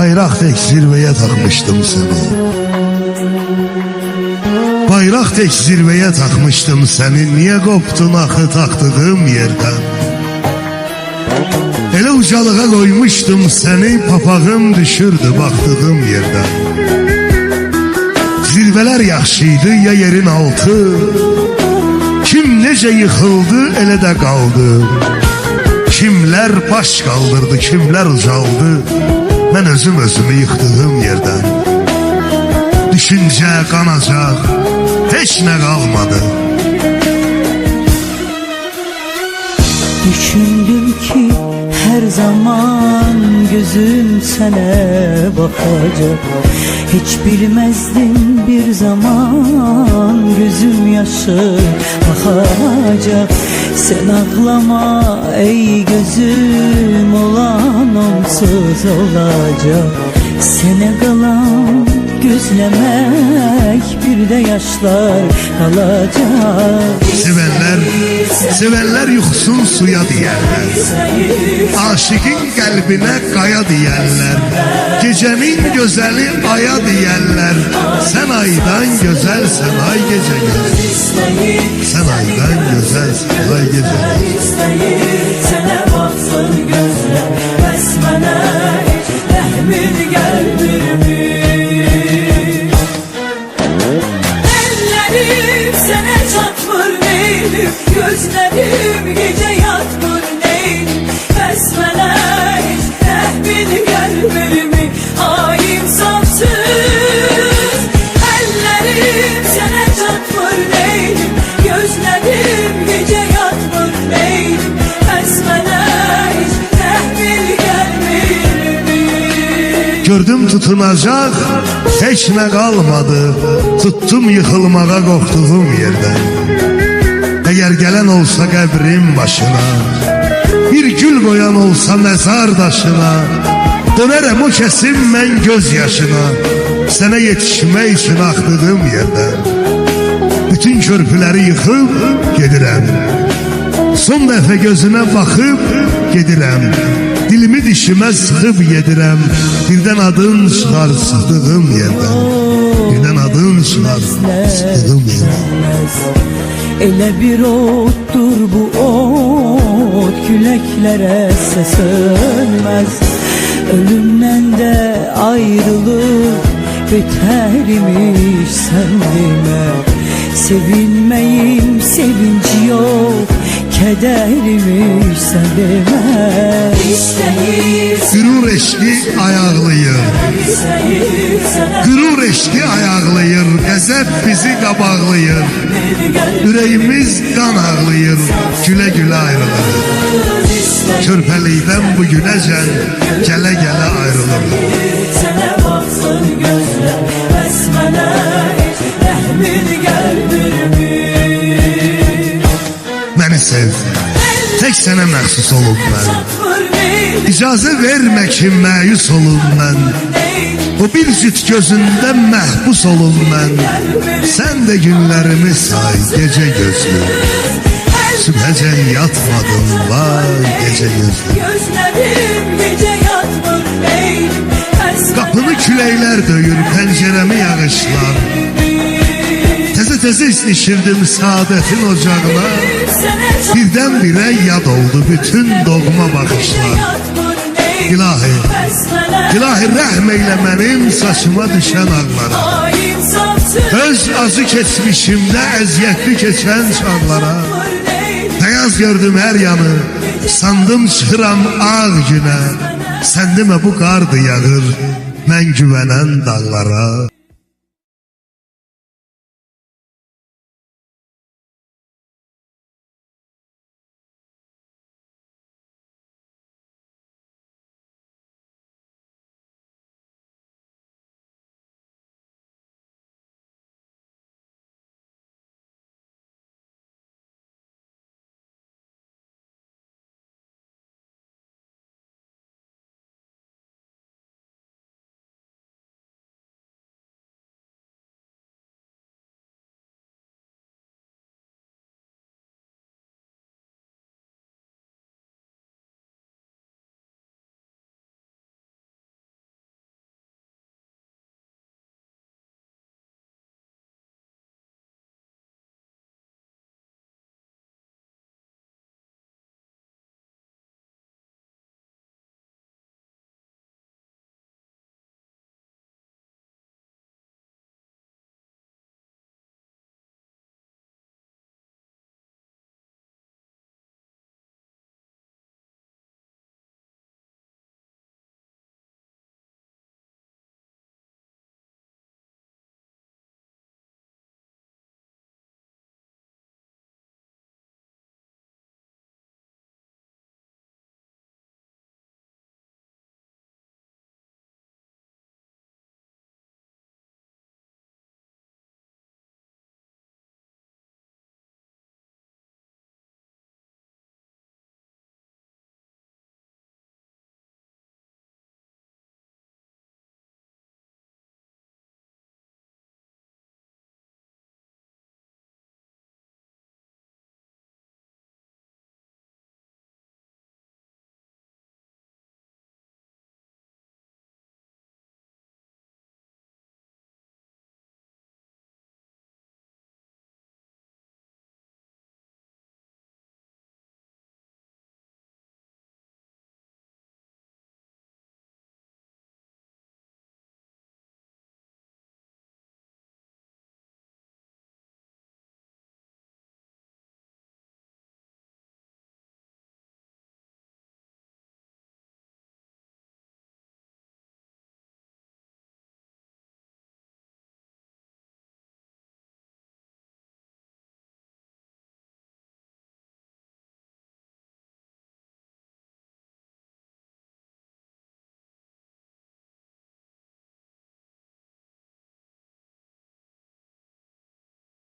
Bayraq tek zirveye takmıştım seni. Bayraq tek zirveye takmıştım seni. Niye koptun axı taktığım yerden? Elə ucalığa koymuştum seni. Papağım düşürdü baktığım yerden. Zirveler yaxşıydı ya yerin altı. Kim nece yıkıldı elə də qaldı. Kimler baş kaldırdı, kimler ucaldı. Ben özümü yıktığım yerden. Düşünce, kanacak hiç ne kalmadı. Düşündüm ki her zaman gözüm sana bakacak. Hiç bilmezdim bir zaman gözüm yaşı bakacak. Sen ağlama ey gözüm, olan onsuz olacak. Sene kalan gözlemek, bir de yaşlar kalacak. Sevenler yuxsun suya diyerler. Aşıkın kalbine kaya diyerler. Gecenin gözeli aya diyerler. Sen aydan güzel, sen ay gece güzel. Sen aydan güzel, sen ay gece güzel. Sene baksın gözler, besmene hiç rahmin gelmir mi? Ellerim sana çatmır neylim, gözlerim gece yatmır neylim. Besmene hiç rahmin gelmir mi? Ay insafsız. Ellerim sana çatmır neylim, gözlerim gece yatmır neylim. Besmene hiç rahmin gelmir mi? Gördüm tutunacak hiç ne kalmadı. Tuttum yıkılmağa korktuğum yerden. Eğer gelen olsa qəbrim başına, bir gül koyan olsa mezar taşına, dönerem o kesim ben gözyaşına. Sana yetişmek için aktığım yerden. Bütün körpüleri yıkıp gedirem. Son dəfə gözüne bakıp gedirem. Dilimi dişime sıkıp yedirem. Birden adın çıkar sıktığım yerden. Birden adın çıkar sıktığım yerden. Ele bir ottur bu ot, küleklere ses ölmez. Ölümden de ayrılık beterimiş sendime. Sevinmeyim sevinci yok, kedermiş sendime. Gürur eşki ayaqlayır. Gürur eşki ayaqlayır. Qəzəb bizi qabaqlayır. Ürəyimiz qan ağlayır. Gülə gülə ayrılır. Körpəlikdən bu günəcən gələ gələ ayrılır. Sənə baxsın gözlər, bəsmənə heç rəhmin gəlmirmi? Məni sev, tek sənə məxsus olub mən. İcazə vermə ki məyus olum mən. O bir cüt gözündə məhbus olum mən. Sən də günlərimi say gecə gözlü. Sübhəcən yatmadım vay gecə gözlü. Qapını küləklər döyür, pəncərəmi yağışlar. Təzə istişirdim saadətin ocağına. Birdən-birə yad oldu bütün doğma baxışlar. İlahi, İlahi rəhm eylə mənim saçıma düşən ağlara. Öz acı keçmişimdə əziyyətli keçən çağlara. Beyaz gördüm her yanı, sandım çıxıram ağ günə. Səndimə bu qardı yağır, mən güvənən dağlara.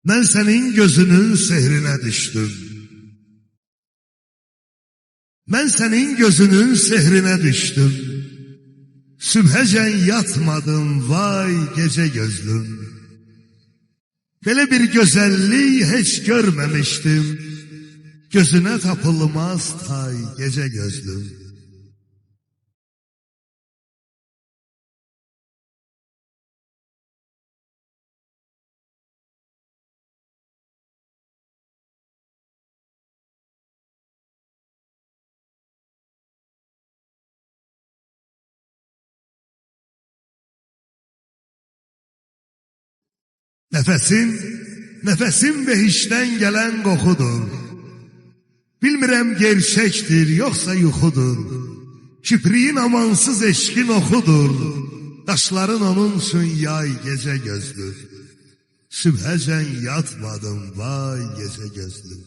Mən sənin gözünün sehrinə düşdüm. Mən sənin gözünün sehrinə düşdüm. Sübhəcən yatmadım, vay gecə gözlüm. Belə bir gözəllik heç görməmişdim. Gözünə tapılmaz tay gecə gözlüm. Nəfəsim behişdən gələn qoxudur. Bilmirəm gerçəkdir, yoxsa yuxudur. Kipriyin amansız eşkin oxudur. Daşların onun üçün yay gecə gözlür. Sübhəcən yatmadım, vay gecə gözlür.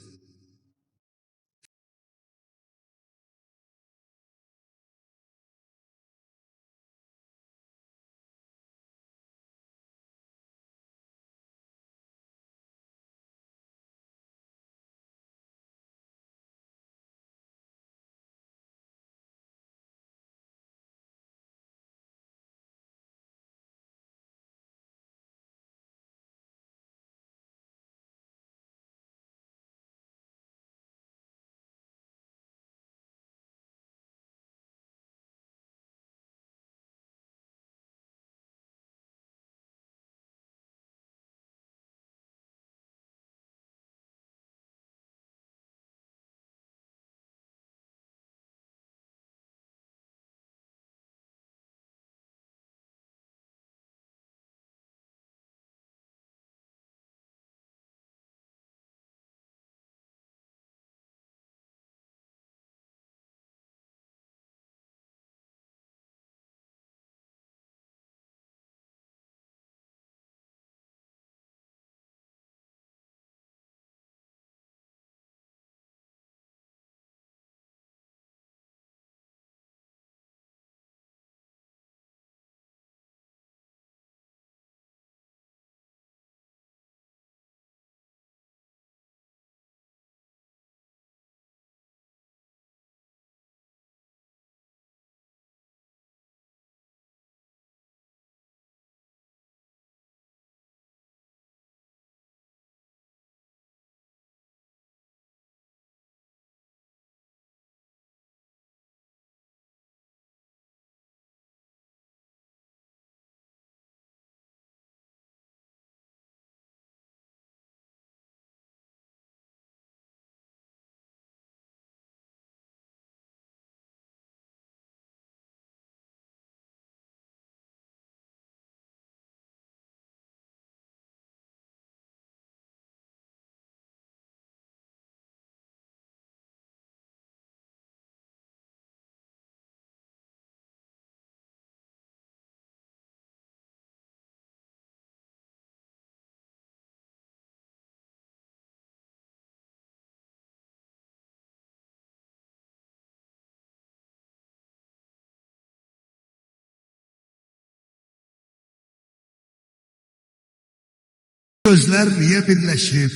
Gözlər niyə birləşib,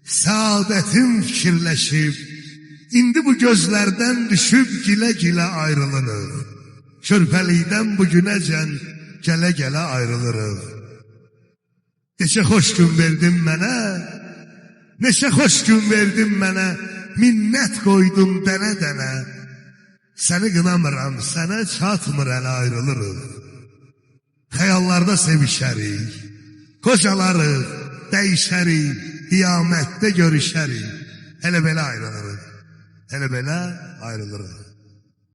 səadətim fikirləşib, indi bu gözlərdən düşüb gilə-gilə ayrılırıq. Körpəlikdən bugünəcən gələ-gələ ayrılırıq. Neçə xoş gün verdin mənə, neçə xoş gün verdin mənə, minnət qoydum dənə-dənə. Səni qınamıram, sənə çatmır ələ ayrılırıq. Xəyallarda sevişərik, qocalarıq, dəyişərik, qiyamətdə görüşərik. Elə belə ayrılırıq, elə belə ayrılırıq.